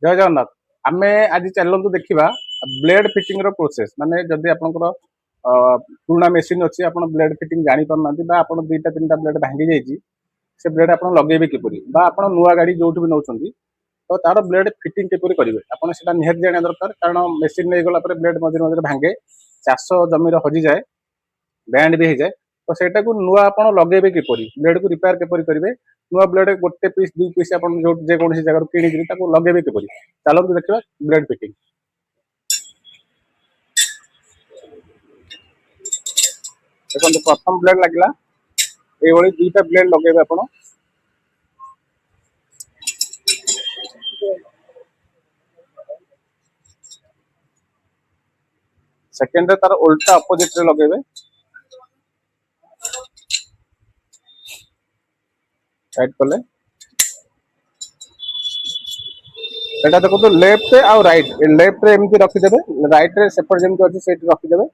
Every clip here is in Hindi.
जय जगन्नाथ आमे आज चलतु देखा ब्लेड फिटिंग रो प्रोसेस माने जदि आपनकर पुराना मेसीन अच्छी आप ब्लेड फिटिंग जानी पारना आप दुईटा तीन ब्लेड भांगी जाइए से ब्लेड आप लगे किपरि आप नुआ गाड़ी जो भी नौ तो तार ब्लेड फिटिंग किपरि करेंगे आपड़ा निहत जाना दरकार कारण मेसीन नहीं गला ब्लेड मझे मझे भांगे चाष जमीर हजि जाए बैंड भी हो जाए तो सेटा को नुआ आप लगे किपरि ब्लेड को रिपेयर किपरि करेंगे नुआ ब्लेड गोटे पीस दुई पीस आप जेकोसी जगह किणी लगे किपरि चलते देखा ब्लेड फिटिंग देखो प्रथम ब्लेड लगे ये दुईटा ब्लेड लगे आप सेकेंड तार उल्टा अपोजिट रे लगे टाइट कले एटा देखो तो लेफ्ट आउ राइट लेफ्ट रे एमती रखिदेबे राइट रे सेपट जेमती अछि सेट रखिदेबे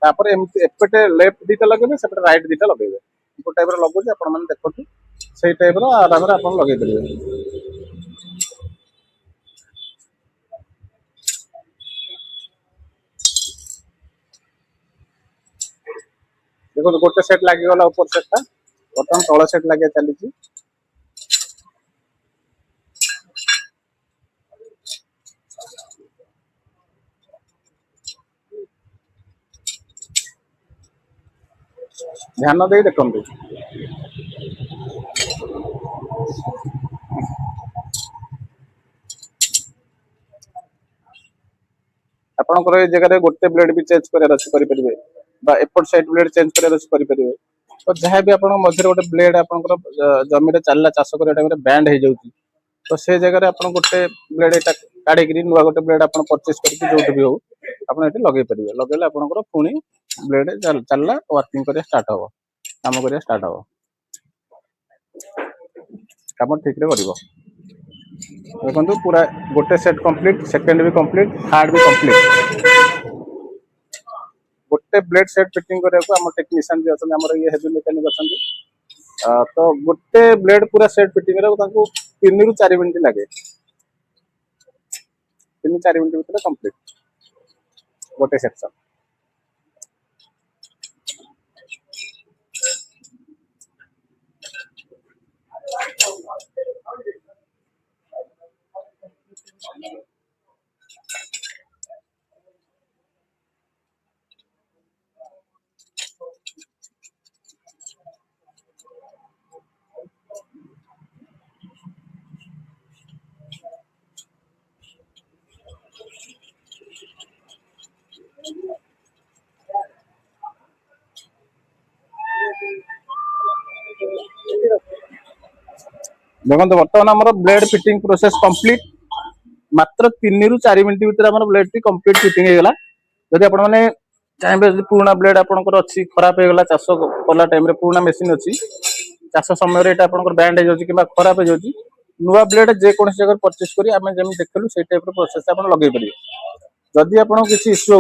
तापर एमती एपटे लेफ्ट दीटा लगेबे सेपटे राइट दीटा लगेबे को टाइप रे लगो जे आपण माने देखथु सेही टाइप रो आराम रे आपण लगे देबे देखो गोटे सेट लागी गला ऊपर सेटटा बर्तमान तळ सेट लागे चली ध्यान दे देखु आपनकर ए जगह रे गोटे ब्लेड भी चेंज करार अछि करि परिबे बा एपट साइड ब्लेड चेंज करार अछि करि परिबे तो जहाँ भी आपन मझे गोटे ब्लेड आपनकर जमी रे चलला चाष करिया टाइम रे बैंड हो जाउची तो से जगह रे आपन गोटे ब्लेड एटा काढी करी नुवा गोटे ब्लेड आपन परचेज करके जोट भी हो आपन एटी लगे परिबे लगेले आपनकर पुणी ब्लेड चलला वर्किंग करिया स्टार्ट हो काम करिया स्टार्ट हो काम ठीक रे करिवो देखो पूरा गोटे सेट कंप्लीट सेकंड भी कंप्लीट थर्ड भी कंप्लीट गोटे ब्लेड सेट फिटिंग करने को हम टेक्नीशियन जो अच्छा आम ये हेवी मेकानिक अच्छा तो गोटे ब्लेड पूरा सेट फिटिंग को 3 ରୁ 4 मिनट लगे 3-4 मिनट भीतर कंप्लीट गोटे सेक्शन देखो बर्तमान आम ब्लेड फिटिंग प्रोसेस कंप्लीट मात्र 3 ରୁ 4 मिनट भीतर आम ब्लेड टी कंप्लीट फिटिंग होगा जदि आपण मैंने चाहिए जब पुराना ब्लेड आपंकर अच्छी खराब होगा चाष कला टाइम पुराना मेसीन अच्छी चाष समय बैंड हो कि खराब हो नुआ ब्लेड जेकोसी जगह परचेज करें देखलु से टाइप प्रोसेस आप लगे पारे जदि आप किसी इश्यू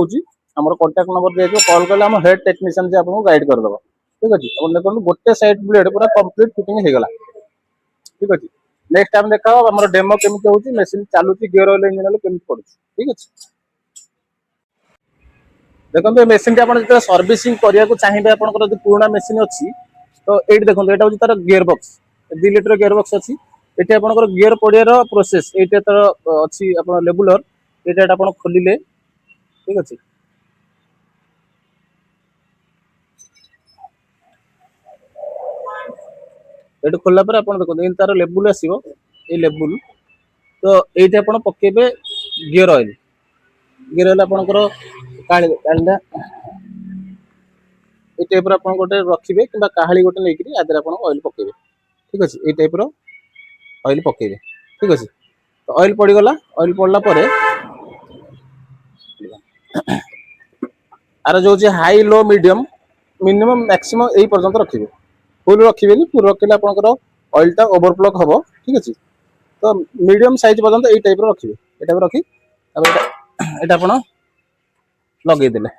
होमर कॉन्टाक्ट नंबर दिया कॉल कले आम हेड टेक्नीशियन से आपको गाइड करदेव ठीक अच्छे देखो गोटे साइड ब्लेड पूरा कंप्लीट फिटिंग होगा ठीक अच्छे नेक्स्ट टाइम देखा आम डेमो केमी होची मेसीन चलुची गियर ऑयल इंजन ऑयल केमी पड़ुची ठीक अच्छे देखो ये मेसीन आप सर्विसिंग करने को चाहिए आपंकर जो पुराना मेसीन अच्छी तो ये देखो यहाँ हूँ तार gear box 2 litre gear box अच्छी ये आपंकर गियर पड़ियार प्रोसेस ये तार अच्छी आप लेबुलर ये आप खोलिले ठीक अच्छे ये खोलला पर आप देखो तार लेबुल आसो ये लेबुल तो ये आप पकेबे गियर ऑयल आपंकर काढ़ा ये टाइप आप गोटे रखिए कि काहाली गोटे नहीं आदि आप ऑयल पकेबे ठीक अच्छे ये टाइप ऑयल पकेबे ठीक अच्छे तो ऑयल पड़गला ऑयल पड़ला आर जो high low medium minimum maximum यही पर्यंत रखिए फुल रखिए फुल रखिले आपंकर ऑयलटा ओवरफ्लक हम ठीक अच्छे तो मीडियम साइज पर्यंत यही टाइप रखिए ये टाइप रखी यहाँ लगेदेले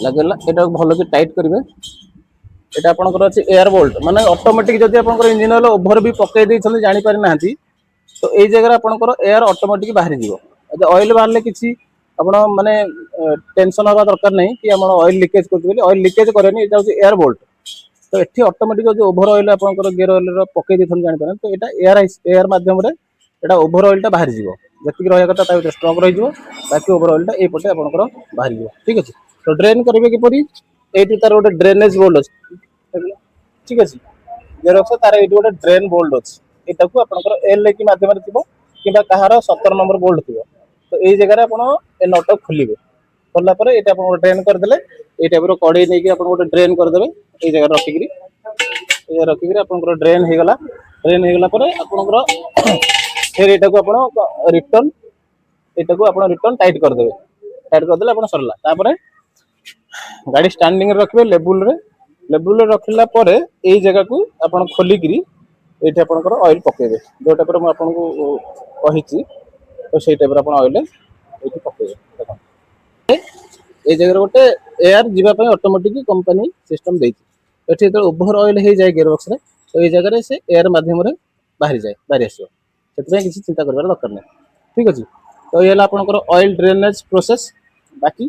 लगेला ये भल कि टाइट करेंगे यहाँ आपंकर अच्छे एयर बोल्ट माने ऑटोमेटिक जब आप इंजिन ऑयल ओभर भी पकई जानी पारि ना तो एई जगह आपनकर एयर ऑटोमेटिक बाहरी जीवो जदि ऑयल बाहरले किछि आपण माने टेंशन हवा दरकार नहीं कि हम ऑयल लीकेज करछि ऑयल लीकेज करेनी एटा होछि एयर बोल्ट तो एठी ऑटोमेटिक जो ओवर ऑयल आपनकर गियर ऑयल रो पके दिथन जानि पारे तो एटा एयर माध्यम रे एटा ओवर ऑयल टा बाहरी जीवो जति रहया कथा ता स्ट्रॉक रहि जीवो बाकी ओवर ऑयल टा ए पटे आपनकर बाहरी जीवो ठीक अछि तो ड्रेन करिवे कि परी एठी तार गोटे ड्रेनेज बोल्ड अछि ठीक अछि जेरक्स तार एठी गोटे ड्रेन बोल्ड अछि एटा को आपनकर एल की माध्यम रे थिबो किबा कहार 17 नंबर बोल्ड थिबो तो एई जगह रे आपण ए नट खोलिबे खोलला परे एटा आपण ड्रेन कर देले एई टाइप रो कड़ी नै कि आपण गोटे ड्रेन कर देबे एई जगह रखिकरी ए रखिकरी आपनकर ड्रेन हे गला परे आपनकर फिर एटा को आपण रिटर्न एटा को आपण रिटर्न टाइट कर देले आपण सरला तापरे गाड़ी स्टैंडिंग रे रखबे लेबुल रे रखिला परे एई जगह को आपण खोलिकरी एठी आपनकर ऑयल पकेबे जोटा पर म आपन को कहिची तो सेई टाइप रे आपण ऑयल एठी पकेबे देखो ए जगह गोटे एयर जीवा पय ऑटोमेटिक कंपनी सिस्टम देछि एठी तो ओवर ऑयल हे जाय गियर बॉक्स रे तो ए जगह रे से एयर माध्यम रे बाहरी आसो सेतरे किसी चिंता करबार दरकार नै ठीक अछि तो ये आपनकर ऑयल ड्रेनेज प्रोसेस बाकी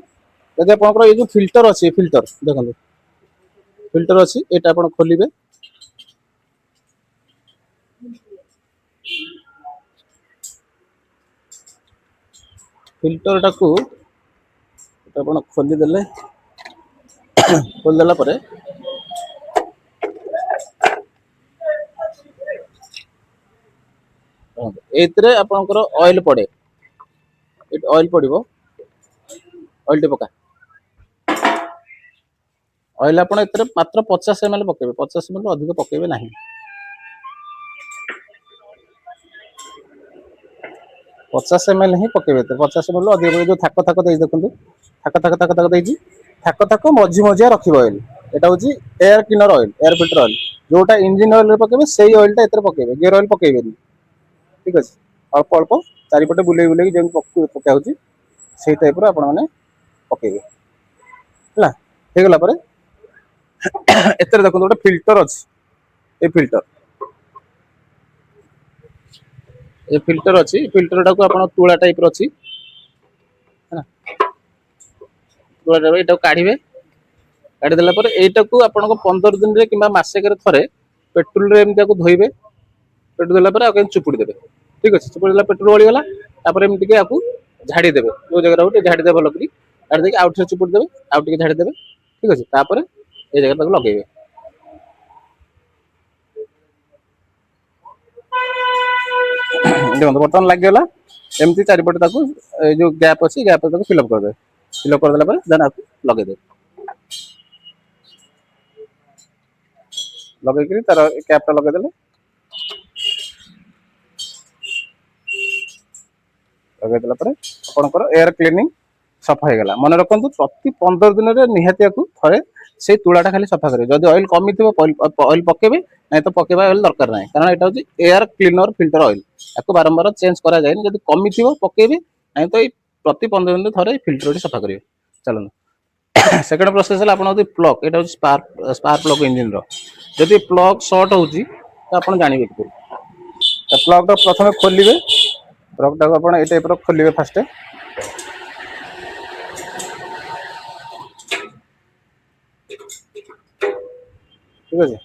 जदि आपनकर ये जो फिल्टर अछि फिल्टर देखंतु फिल्टर अछि एटा आपण खोलिबे फिल्टर टाकू आपण खोली देले खोल देला परे एतरे आपनकर ऑयल पड़े एट ऑयल पड़िबो ऑयल टे पका ऑयल आपण एतरे मात्र 50 ml पकेबे 50 ml अधिक पकेबे नाही 50 ml ही पकेबे 50 ml अधिक जो थाक थाक देई देखंतु थाक देइजी थाक मझी मझिया रखिबो ऑयल एटा होची air cleaner oil air filter oil जोटा इंजन ऑयल रे पकेबे सेही ऑयल टा एतरे पकेबे गियर ऑयल पकेबेनी ठीक अछि अल्प अल्प चारि पटे बुलेई जेम पका होची सेही टाइप रो आपण माने पकेबे हला हे गला परे एतरे देखो गोटे फिल्टर अछि ए फिल्टर अछि फिल्टर टा को आपण तुळा टाइप रो अछि हला तुळा टाइप एटा काढिबे काढि देला परे एटा को आपण को 15 दिन रे किबा मासे करे थरे पेट्रोल रे एमतिया को धोइबे पेट्रोल देला परे आ चुपुड़ी देबे ठीक अछि चुपुड़ी देला पेट्रोल ओळी गला तापर एमति के आकू झाड़ी देबे जो जगह रहउटे झाड़ी देबे भलो करी झाड़ी देके आउट से चुपुड़ी देबे आउट के झाड़ी देबे ठीक अछि तापर ए जगह तक लगेबे देखो बर्तन लाग गेला एमती चारिपटे ताकू जो गैप अछि गैप ताकू फिलअप कर देला पर देन आकू लगे दे लगे करी तार कैप टा लगे देले लगे देला पर आपनकर एयर क्लीनिंग सफा हे गला मन रखंतु प्रति 15 दिन रे निहाती आकू थरे से तुळाटा खाली सफा करे जदि ऑयल कमी थिबो ऑयल पकेबे नै तो पकेबा ऑयल दरकार नै कारण एटा होची एयर क्लीनर फिल्टर ऑयल याको बारंबार चेंज करा जाय जदि कमी थिबो पकेबे नै तो प्रति 15 दिन थरे फिल्टर टी सफा करिवे चलो सेकंड प्रोसेस है आपन प्लग एटा होची स्पार्क प्लग इंजन रो जदि प्लग शॉर्ट होची तो आपन जानिबे कि प्लग टा प्रथमे खोलिबे प्लग टा आपन ए टाइप रो खोलिबे फास्ट ठीक अछि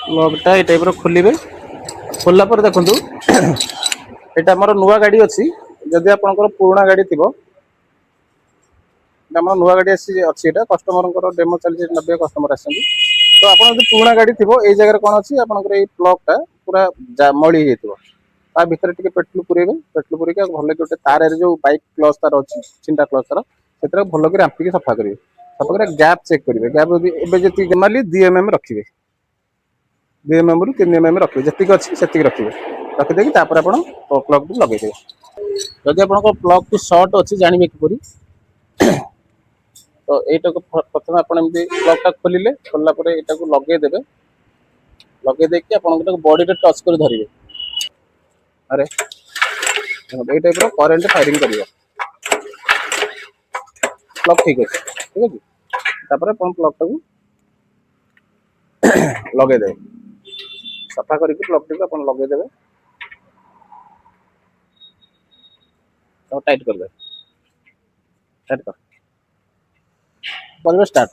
प्लग टा ए टाइप रो खोलिबे खोलला पर देखंतु एटा हमर नुवा गाड़ी अछि जदि आपनकर पुराना गाड़ी थिबो हमर नुवा गाड़ी अछि एटा कस्टमर डेमो चलछि 90 कस्टमर आछन तो आपन जदि पुराना गाड़ी थिबो ए जगह कोन अछि आपनकर ए प्लग टा पूरा मळी हेतिबो ता भीतर टिके पेट्रोल पुरेबे के भले गोटे तार रे जो बाइक क्लच तार अछि चिंटा क्लच तार सेतरा भलो के राम्पी के सफा करिवे सफा करे गैप चेक करिवे गैप जदि एबे जति माली 2 mm रखिवे 2 mm रु 3 mm रखिवे जति अछि सेति रखिवे रखि देकी तापर आपण प्लग को लगे देबे जदि आपण प्लग को शॉर्ट अछि जानिबे कि तो एटा को प्रथम आपण एमदी प्लग टा खोलिले खोलला परे एटा को लगे देके आपण बॉडी रे टच कर धरिवे अरे ए टाइप रो करंट फायरिंग करियो प्लग ठीक अच्छे ठीक अच्छे तापर अपन प्लग टाକୁ लगे देबे सफा करके प्लग टाକୁ अपन लगे देबे तो टाइट कर दे टाइट कर स्टार्ट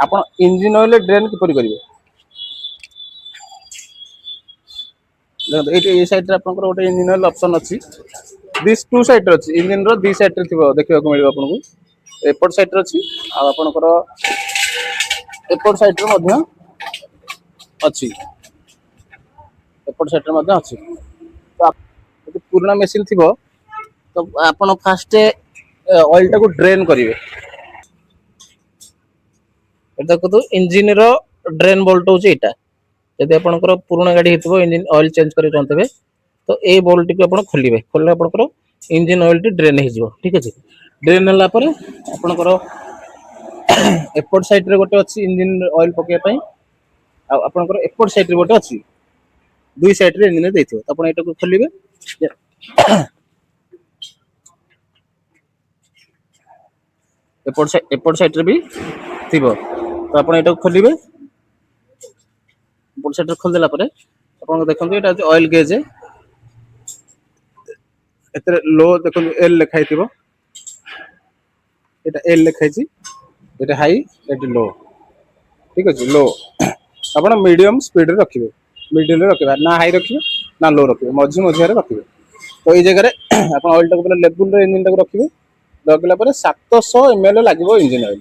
अपन इंजन ऑयल ड्रेन किपरि करिवे देखो ये साइड रे आपन गोटे इंजन ऑयल ऑप्शन अछि दिस टू साइड रे अछि इंजन रो दी साइड रे थिबो देखिबा को मिलिबो आपन को एपट साइड रे अछि आ आपन को एपट साइड रे मध्य अछि एपट साइड रे मध्य अछि तो आप पुराना मशीन थिबो तो आपन फास्ट ऑयल टाको ड्रेन करिवे एटा को तो इंजन रो ड्रेन बोल्ट होची एटा यदि आपनकर पुराना गाड़ी हेतबो इंजन ऑयल चेंज करि जानतबे तो ए बोल्ट को आपण खोलिबे खोलले आपनकर इंजन ऑयल टी ड्रेन हे जिवो ठीक अछि ड्रेन हला पर आपनकर एपट साइड रे गोटे अछि इंजन ऑयल पके पई आ आपनकर एपट साइड रे गोटे अछि दुई साइड रे इंजन देथिबो तो आपण एटा को खोलिबे एपट साइड रे भी थिबो तो आपण एटा को खोलिबे एपट साइड रे खोल देला पर आपण देखंतु एटा ऑयल गेज है एतरे लो देखो एल लिखाई थिबो एटा एल लिखाई छी एटा हाई एटा लो ठीक अछि लो आपण मीडियम स्पीड रे रखिबे मिडिल रे रखिबे ना हाई रखिबे ना लो रखिबे मझी मझी रे रखिबे तो ए जगह रे आपण ऑयल टाको पूरा लेवल रे इंजन टाको रखिबे रखला पर 700 ml लागबो इंजन ऑयल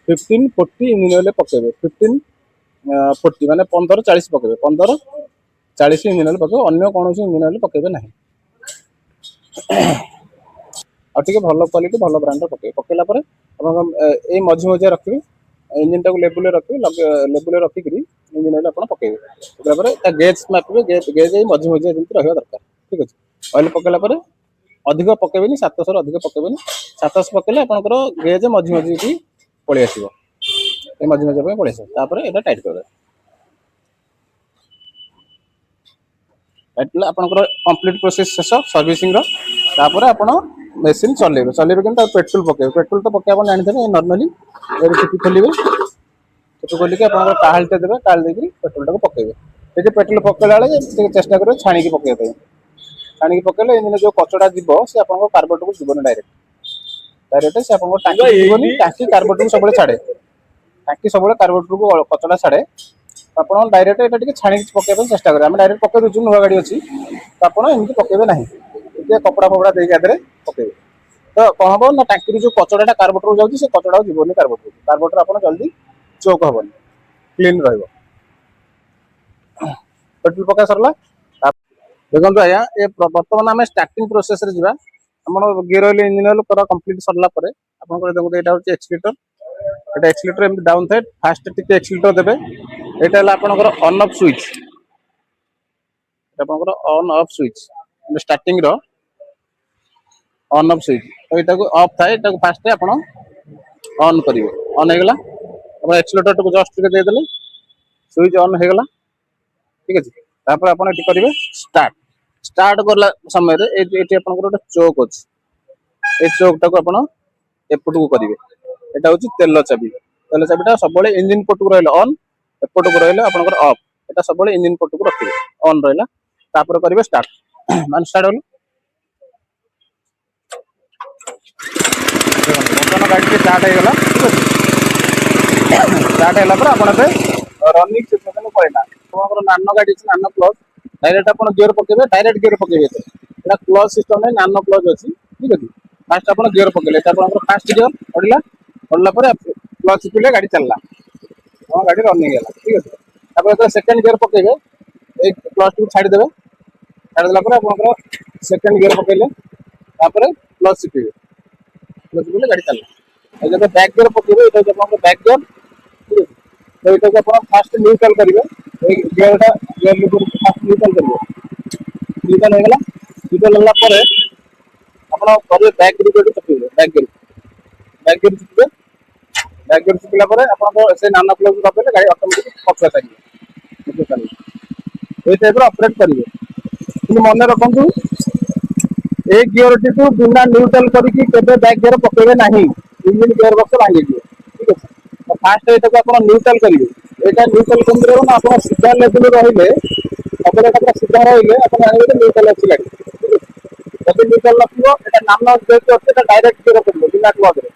1540 इंजन ऑयल पकेबे 1540 माने 1540 पकेबे 1540 इंजन ऑयल पकेबे अन्य कोनोसी इंजन ऑयल पकेबे नाही और ठीक भल क्वालिटी भल ब्रांड पके पकेला पर ए मझी मझी रखिबे इंजन टाको लेवल रे रखिबे लेवल रे रखि करी इंजन ऑयल आपण पकेबे पकेला पर ता गेज मापिबे गेज ए मझी मझी जेंति रहबा दरकार ठीक अछि ऑयल पकेला पर अधिक पकेबेनी 700 अधिक पकेबेनी 700 पकेले आपनकर गेज मझी मझी की पळी आसीबो ए मझी मझी पे पळी आसीबो तापर एटा टाइट कर टाइट आपनकर कंप्लीट प्रोसेस शेष सर्विसिंग रो तापर आपण मशीन चलेबे चलेबे कि पेट्रोल पकेबे पेट्रोल तो पके आपण जानि थे नॉर्मली ए सिटी खोलिबे सिटी खोलि के आपण काहलते देबे काल देकरी पेट्रोल टाको पकेबे जे पेट्रोल पकेला वाले चेष्टा करिवे छाणी की पकेबे छाणी की पकेले इंजन जो कचडा जीवो से आपण कार्बोरेटर को जीवन डायरेक्ट से आपण टांकी जीवनी टांकी कार्बोरेटर को सबले छाड़े टांकी सबले कार्बोरेटर को कचडा छाड़े आपण डायरेक्ट एटा टिके छाणी की पकेबे चेष्टा करिवे हम डायरेक्ट पके दुचु नुवा गाड़ी अछि तो आपण एमति पकेबे नाही ये कपड़ा फपड़ा देके आदरे पकेबे तो कौन हम ना टांकी जो कचड़ाटा कार्बोरेटर जाउची से कचड़ा जीवनी कार्बोरेटर आपण जल्दी चोक हबनी क्लीन रहइबो पेट्रोल पका सरला देखंतु आया ए वर्तमान हम स्टार्टिंग प्रोसेस रे जिबा हमर गियर ऑयल इंजन ऑयल पूरा कंप्लीट सरला परे आपण को देखो एटा होची एक्सीलेटर एटा एक्सीलेटर एम डाउन थाए फास्ट टिके एक्सीलेटर देबे एटा हला आपनकर ऑन ऑफ स्विच एटा आपनकर ऑन ऑफ स्विच स्टार्टिंग रो ऑन ऑफ स्विच तो एटा को ऑफ थाए एटा को फास्ट आपण ऑन करिवे ऑन हेगला आपण एक्सीलेटर को जस्ट टिके दे देले स्विच ऑन हेगला ठीक अछि तापर आपण एटी करिवे स्टार्ट स्टार्ट करला समय रे एटी आपनकर गोटे चोक अछि ए चोक टाको आपण एपट को करिवे एटा होची तेल चाबीटा सब बळे इंजन पट को रहले ऑन एपट को रहले आपनकर ऑफ एटा सब बळे इंजन पट को रखिवे ऑन रहला तापर करिवे स्टार्ट मान स्टार्ट होलो देखो गाड़ी के स्टार्ट हेगला ठीक अछि स्टार्ट हैला पर आपण बे रनिंग सिचुएशन में पळेला आपनकर नानो गाड़ी अछि नानो प्लस डायरेक्ट आपण गियर पकेबे डायरेक्ट गियर पकेबे एटा क्लच सिस्टम नै नानो क्लच अछि ठीक अछि फास्ट आपण गियर पकेले तापर आपण फास्ट गियर पड़िला पड़ला पर क्लच पिले गाड़ी चलला हां गाड़ी रनिंग हैला ठीक अछि तापर तो सेकंड गियर पकेबे एक क्लच को छाडी देबे छाडी देला पर आपनकर सेकंड गियर पकेले तापर क्लच पिले गाड़ी चलला ए जब बैक गियर पकेबे एटा जब आपण बैक गियर ठीक अछि तो एटा को आपण फास्ट न्यूट्रल करिवे एक गियरटा गियर लिवर फास्ट न्यूट्रल करिवे न्यूट्रल हेगला न्यूट्रल होला पर आपण करे बैक गियर को चपिबे बैक गियर चपिला पर आपण से नाना प्लग को दबेले गाड़ी ऑटोमेटिक पछुआ चलिबे ए टाइप रो ऑपरेट करिवे कि मन रखंतु ए गियरटी को बिना न्यूट्रल करके केबे बैक गियर पकेबे नहीं इंजन गियर बक्स भांगी दिए ठीक है तो फास्ट एटा को आपण न्यूट्रल करिवे एटा न्यूट्रल केंद्र ना आपण सीधा लेवल रहिले अपने का सीधा रहिले आपण आने न्यूट्रल अछि गाड़ी ठीक है जब न्यूट्रल नथिबो एटा नाम जेतो अछि एटा डायरेक्ट गियर पड़िबो बिना क्लच रे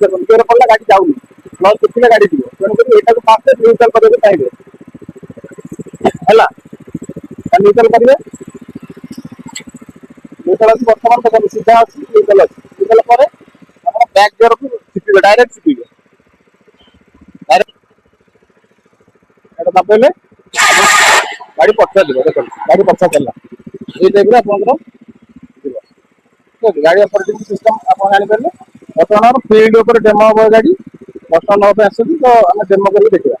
आपण गियर पड़ला गाड़ी जाउनी क्लच किथिले गाड़ी दियो तेणु करी एटा को फास्ट न्यूट्रल करबे चाहिए हला न्यूट्रल करिवे न्यूट्रल वर्तमान देखो सीधा अच्छी न्यूट्रल अच्छी न्यूट्रल पर आप बैक गियर को छिपिबे डायरेक्ट छिपिबे डायरेक्ट एटा दबेले गाड़ी पछा दिबो देखो गाड़ी पछा चलला ए टाइप रे आपनकर दिबो तो गाड़ी ऑपरेटिंग सिस्टम आपन जानि परले वर्तमान फील्ड ऊपर डेमो हो गाड़ी वर्तमान पे आसुची तो हम डेमो करी देखिबा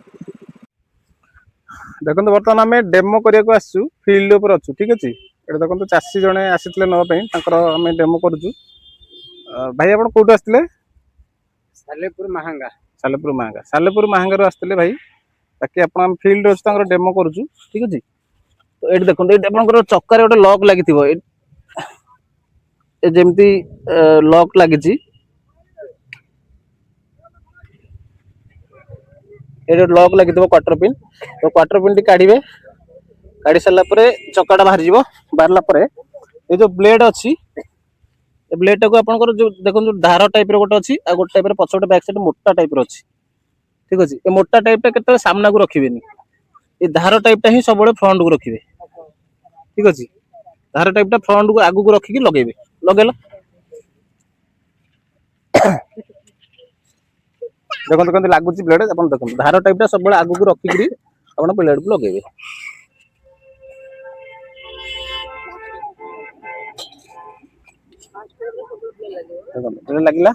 देखो वर्तमान आम डेमो करिया को आसु फील्ड ऊपर अच्छु ठीक अछि एटा देखो चासी जने आसीतले नवा पई तांकर हम डेमो करूछु भाई आपण कोठो आस्तले सालेपुर महंगा रो आस्तले भाई बाकी आपण हम फील्ड अछि तांकर डेमो करूछु ठीक अछि तो एट देखो एट आपनकर चक्का रे गोटे लॉक लागिथिबो ए जेमती लॉक लागिछि ए लॉक लागिथिबो क्वार्टर पिन तो क्वार्टर पिन टी काढिबे काढी सल्ला परे चक्काटा बाहर जीवो बाहरला परे ए जो ब्लेड अछि ए ब्लेड टाको आपनकर जो देखो जो धार टाइप रो गोटे अछि आ गोटे टाइप रो पछोटे बैक साइड मोटा टाइप रो अछि ठीक अछि ए मोटा टाइप टा केते सामना को रखिबेनी ए धार टाइप टा ही सब बळे फ्रंट को रखिबे ठीक अछि धार टाइप टा फ्रंट को आगु को रखि के लगेबे लगेला देखो केंति लागुची ब्लेड अपन देखो धार टाइप टा सब बळे आगु को रखि करी अपन ब्लेड को लगेबे देखो लागला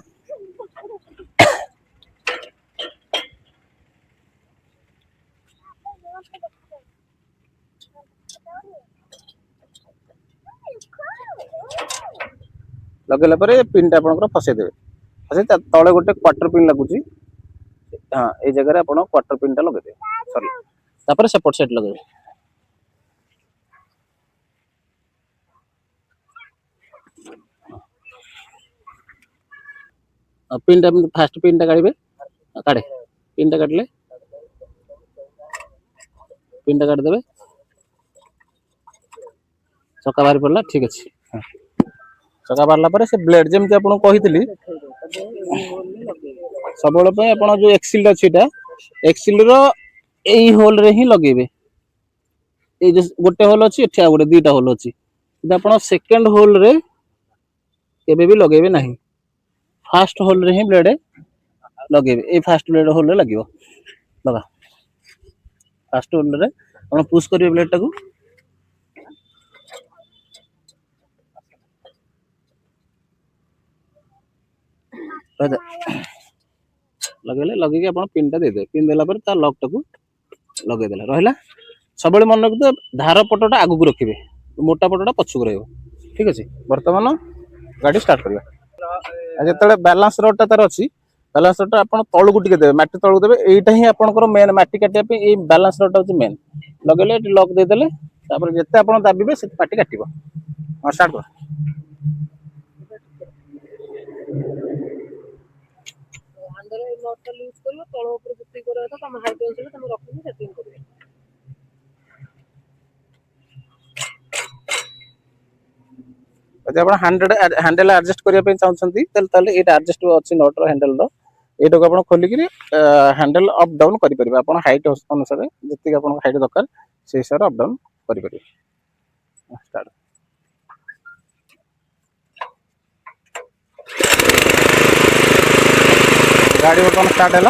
लगेला परे पिन टा आपनकर फसे देबे फसे तळे गोटे क्वार्टर पिन लागुची हां ए जगह रे आपण क्वार्टर पिन टा लगे देबे सरी तापर सपोर्ट सेट लगेबे पिन टा फास्ट पिन टा काढिबे काढे पिन टा काढले पिन टा काढ देबे चक्का बाहर पड़ला ठीक अछि चक्का बाहरला परे से ब्लेड जेमति आपण कहितली सबोळे पे आपण जो एक्सिल अछि एटा एक्सिल रो एई होल रे ही लगेबे ए जो गोटे होल अछि एठा गोटे दीटा होल अछि इदा आपण सेकंड होल रे केबे भी लगेबे नाही फास्ट होल रे ही ब्लेड लगेबे ए फास्ट ब्लेड होल रे लागिवो लगा फास्ट होल रे आपण पुश करिवे ब्लेड टाको लगेले लगे के आपण पिन टा दे दे पिन देला पर ता लॉक टाको लगे देला रहला सबले मन रखते धार पटटा आगु को रखिबे मोटा पटटा पछु को रहइबो ठीक अछि वर्तमान गाड़ी स्टार्ट करिया जेतले बैलेंस रोड ता तार अछि बैलेंस रोड आपण तळु को टिके देबे माटी तळु देबे एइटा ही आपनकर मेन माटी काटिया पे ए बैलेंस रोड ता अछि मेन लगेले लॉक दे देले तापर जेते आपण दाबिबे से माटी काटिबो और स्टार्ट कर अंदर नोट यूज करो तळ ऊपर जितनी करे तो तम हाई टेंशन तम रखनी सेटिंग करिवे जब आप हैंडल एडजस्ट करने चाहते ताले ये एडजस्ट अच्छी नट हैंडल ये आप खोलिक हैंडल अप डाउन करेंगे आप हाइट अनुसार जी आप हाइट दरकार से हिसाब से अप डाउन करेंगे स्टार्ट गाड़ी बर्तमान स्टार्ट है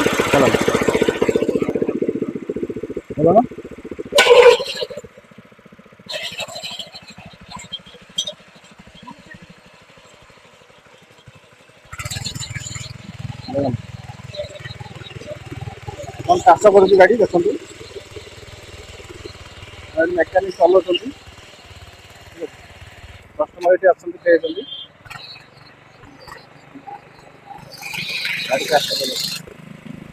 चलो चाष कर गाड़ी देखते मेकानिक चलाऊँ कस्टमर ये अच्छा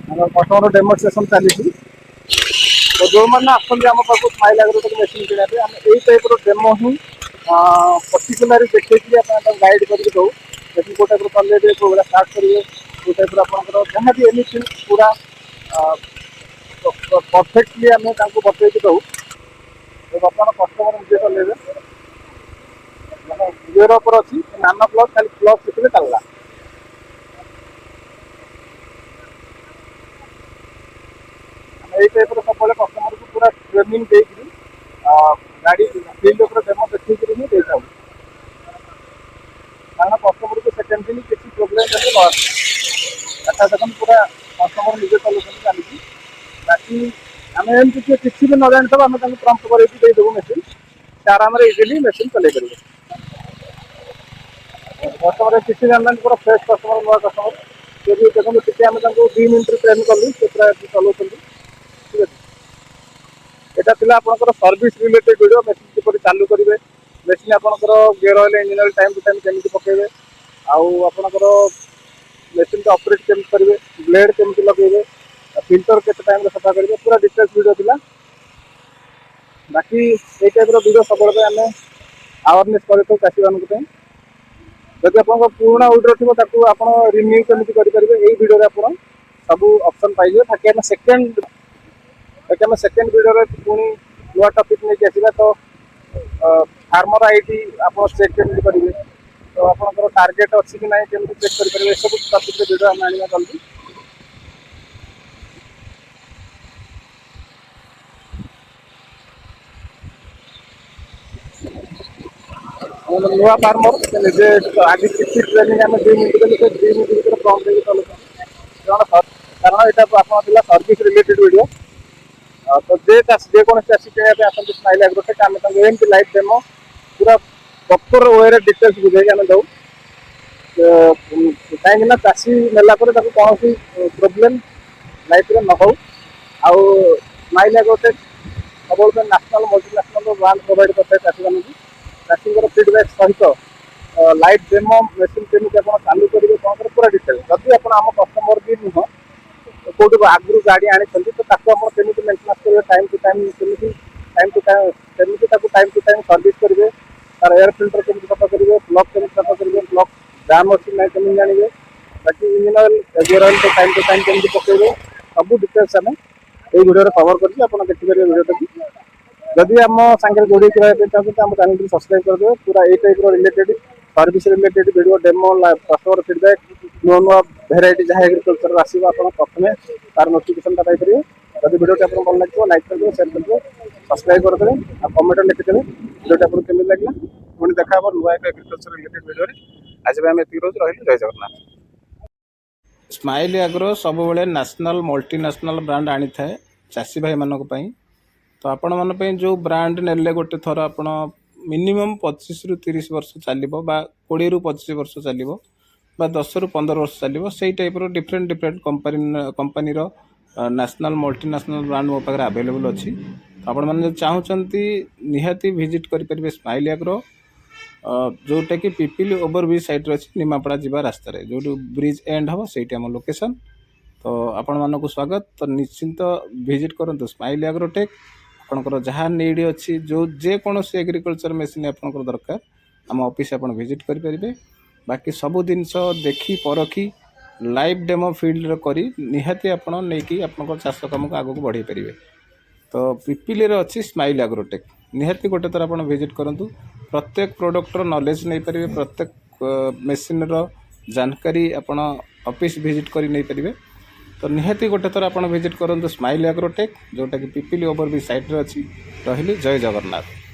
कस्टमर डेमोन्स्ट्रेशन चली तो जो मैंने आसम पाक स्माइल आगे मेसीन किणा यही टाइप डेमो ही पर्टिकुलारी देखिए आप गाइड करके दो लेकिन कौ टाइप कले कौ भाई स्टार्ट करेंगे कौ टाइप आपंकर जहाँ भी एनिथिंग पूरा परफेक्टली आम बतई दऊ बर्तमान कस्टमर निजे चलेबे मैंने गियर पर अच्छी नाना प्लग खाली प्लग शिखिले चलला यही टाइप सब कस्टमर को पूरा ट्रेनिंग देकर गाड़ी फील्ड डेमो देखी ही दे था कारण कस्टमर को सेकेंड दिन किसी प्रोब्लेम अच्छा देखो पूरा कस्टमर निजे चलाऊँ चली बाकी आम एमती किसी भी न जानी था आम प्रम्प्ट करदेबू मेसीन से आराम इजिली मेसीन चल पारे कस्टमर किसी जाना पूरा फ्रेश कस्टमर नुआ कस्टमर ये भी देखो टी आम 2 मिनट ट्रेन कलु से पूरा चलाऊँ ठीक है यहाँ था आपंकर सर्विस रिलेटेड वीडियो मेसीन किपर चालू करेंगे मेसीन आपंकर gear oil engine oil time to time केमी पकेबे आपंकर मेसीन को ऑपरेट केमी करेंगे ब्लेड केमी लगे फिल्टर के टाइम सफा करेंगे पूरा डिटेल्स वीडियो थिला बाकी ये टाइप वीडियो सब आम अवेयरनेस कर चाषी मानी जब आप पुराणा वीडियो थी आप रिन्यू केमी करेंगे यही वीडियो आप सब ऑप्शन पाइबे बाकी आम सेकेंड वीडियो पुणी नुआ टॉपिक नहीं आसवा तो फार्मर आईडी आप चेक केमी करेंगे तो आपंकर टार्गेट अच्छी कि ना केमी चेक करेंगे सब टॉपिक वीडियो आम आने जल्दी नुआ फार्मर निजे आज किसी ट्रेनिंग आम 2 मिनट देते 2 मिनट भर प्रम्प्ट चलाते कारण यहाँ आपला सर्विस रिलेटेड वीडियो तो जेको चाषी किनारे आसते स्माइल एग्रोटेक आम एमती लाइव डेमो पूरा प्रॉपर वे डिटेल्स बुझे आम दऊ कहीं चाषी नेला कौन प्रोब्लेम लाइफ में न हो स्माइल एग्रोटेक सब नेशनल मल्टीनेशनल ब्रांड प्रोवाइड करते चाषी मान चाषी फीडबैक सहित लाइव डेमो मेसीन केमी आप चालू करेंगे कौन पूरा डिटेल जदि आप आम कस्टमर भी नुह कौट आगु गाड़ी आनी तो केमी मेन्टेनान्स करेंगे टाइम टू टाइम सर्विस करेंगे तार एयर फिल्टर केमी सफा करेंगे प्लग केमी सफा करेंगे प्लग जाम अच्छी ना केमी जाने बाकी इंजिन ऑयल गियर ऑयल तो टाइम टू टाइम केमी पकेबे सब डिटेल्स आम ये वीडियो कवर करके आप देखिए वीडियो जदि आम सागर जोड़ी रहा चाहते आम चैनल को सब्सक्राइब करदे पूरा ये type related service related video demo customer feedback नुआ नुआ भेराइटी जहाँ एग्रीकल्चर आसो आप प्रथम तार नोटिफिकेशन पाइपर जब वीडियो आप भल लगे लाइक करेंगे शेयर करेंगे सब्सक्राइब करदे आ कमेंट लिखिदेवे वीडियो आपको केमी लगे पुणी देखा नुआ एक एग्रीकल्चर रिलेटेड वीडियो आज आम ये रोज रही जय जगन्नाथ स्माइल एग्रो सब नेशनल मल्टीनेशनल ब्रांड आनी था चाषी भाई मानी तो आपण मन जो ब्रांड नेले गोटे थर आप मिनिमम 25 ରୁ 30 वर्ष चलो 20 ରୁ 25 वर्ष चलो 10 ରୁ 15 वर्ष चलो से type different different company national multinational brand मो पाखे अवेलेबल अच्छी तो आपण मैंने चाहूँगी निहाती विजिट करेंगे स्माइल एग्रो जोटा कि पिपिली ओवर ब्रिज साइड अच्छी निमापड़ा जीवा रास्तार जो ब्रिज एंड हम से लोकेशन तो आपण मानक स्वागत तो निश्चिंत विजिट करूँ स्माइल एग्रोटेक आपंकर जहाँ नीड अच्छी जो जेकोसी एग्रीकल्चर मेसीन आपंकर दरकार आम ऑफिस आप विजिट करेंगे बाकी सबू जिनस देखी परखी लाइव डेमो फील्ड करी निहाती आप चाष कम को आगे बढ़े पारे तो पिपिली अच्छी स्माइल एग्रोटेक निहाती गोटे थर आप विजिट करूँ प्रत्येक प्रोडक्टर नॉलेज नहीं पारे प्रत्येक मेसीन जानकारी आपण ऑफिस विजिट कर नहीं पारे तो निहाती गोटे थर आप विजिट करूँ स्माइल एग्रोटेक जोटा कि पिपिली ओवर ब्रिज साइड अच्छी रही जय जगन्नाथ।